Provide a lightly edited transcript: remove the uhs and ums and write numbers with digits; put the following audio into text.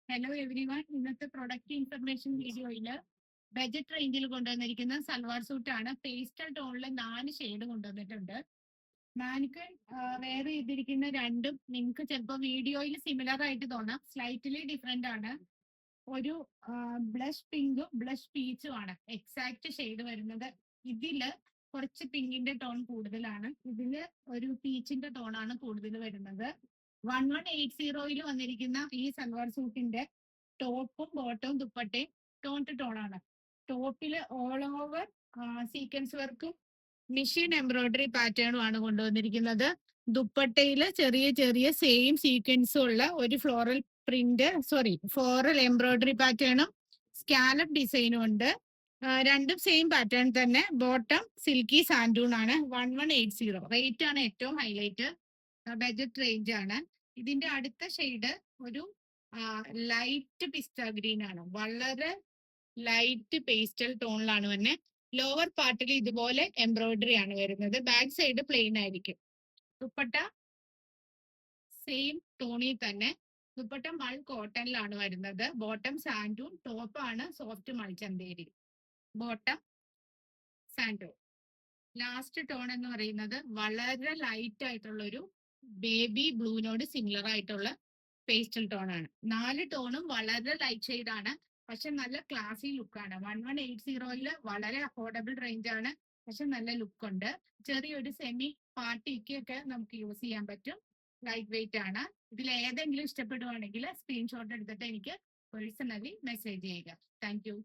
Hello everyone. ഇന്നത്തെ product information വീഡിയോയിൽ budget റേഞ്ചിൽ കൊണ്ടുവന്നിരിക്കുന്ന സൽവാർ സൂട്ട് ആണ്. പേസ്റ്റൽ ടോണിൽ 4 ഷെയ്ഡ് കൊണ്ടുവന്നിട്ടുണ്ട്. മാനിക്കൻ വെയർ ചെയ്തിരിക്കുന്ന രണ്ടും നിങ്ങൾക്ക് ചിലപ്പോൾ വീഡിയോയിൽ സിമിലർ ആയിട്ട് തോന്നാം, സ്ലൈറ്റ്ലി ഡിഫറെന്റ് ആണ്. ഒരു ബ്ലഷ് പിങ്കും ബ്ലഷ് പീച്ചും ആണ് എക്സാക്ട് ഷെയ്ഡ് വരുന്നത്. ഇതില് കുറച്ച് പിങ്കിന്റെ ടോൺ കൂടുതലാണ്, ഇതില് ഒരു പീച്ചിന്റെ ടോൺ ആണ് കൂടുതൽ വരുന്നത്. 1180 വന്നിരിക്കുന്ന ഈ സൽവാർ സൂട്ടിന്റെ ടോപ്പും ബോട്ടവും ദുപ്പട്ടയും ടോൺ ടു ടോൺ ആണ്. ടോപ്പില് ഓൾ ഓവർ സീക്വൻസ് വർക്കും മെഷീൻ എംബ്രോയിഡറി പാറ്റേണും ആണ് കൊണ്ടുവന്നിരിക്കുന്നത്. ദുപ്പട്ടയില് ചെറിയ ചെറിയ സെയിം സീക്വൻസും ഉള്ള ഒരു ഫ്ലോറൽ എംബ്രോയിഡറി പാറ്റേണും സ്കാലപ്പ് ഡിസൈനും ഉണ്ട്. രണ്ടും സെയിം പാറ്റേൺ തന്നെ. ബോട്ടം സിൽക്കി സാൻഡൂൺ ആണ്. 1180 റേറ്റ് ആണ് ഏറ്റവും ഹൈലൈറ്റ്. ബജറ്റ് റേഞ്ച് ആണ്. ഇതിന്റെ അടുത്ത ഷെയ്ഡ് ഒരു ലൈറ്റ് പിസ്ത ഗ്രീൻ ആണ്. വളരെ ലൈറ്റ് പേസ്റ്റൽ ടോണിലാണ് തന്നെ. ലോവർ പാർട്ടിൽ ഇതുപോലെ എംബ്രോയിഡറി ആണ് വരുന്നത്. ബാക്ക് സൈഡ് പ്ലെയിൻ ആയിരിക്കും. ദുപ്പട്ട സെയിം ടോണിൽ തന്നെ. ദുപ്പട്ട മൾ കോട്ടണിലാണ് വരുന്നത്. ബോട്ടം സാൻഡൂൺ, ടോപ്പ് ആണ് സോഫ്റ്റ് മൾച്ചന്തേരി. ബോട്ടം സാൻഡൂൺ. ലാസ്റ്റ് ടോൺ എന്ന് പറയുന്നത് വളരെ ലൈറ്റ് ആയിട്ടുള്ള ഒരു ബേബി ബ്ലൂവിനോട് സിമിലർ ആയിട്ടുള്ള പേസ്റ്റൽ ടോൺ ആണ്. 4 ടോണും വളരെ ലൈറ്റ് ഷെയ്ഡ് ആണ്, പക്ഷെ നല്ല ക്ലാസി ലുക്കാണ്. 1180 വളരെ അഫോർഡബിൾ റേഞ്ച് ആണ്, പക്ഷെ നല്ല ലുക്ക് ഉണ്ട്. ചെറിയൊരു സെമി പാർട്ടിക്ക് ഒക്കെ നമുക്ക് യൂസ് ചെയ്യാൻ പറ്റും. ലൈറ്റ് വെയിറ്റ് ആണ്. ഇതിൽ ഏതെങ്കിലും ഇഷ്ടപ്പെടുവാണെങ്കിൽ സ്ക്രീൻഷോട്ട് എടുത്തിട്ട് എനിക്ക് പേഴ്സണലി മെസ്സേജ് ചെയ്യുക. Thank you.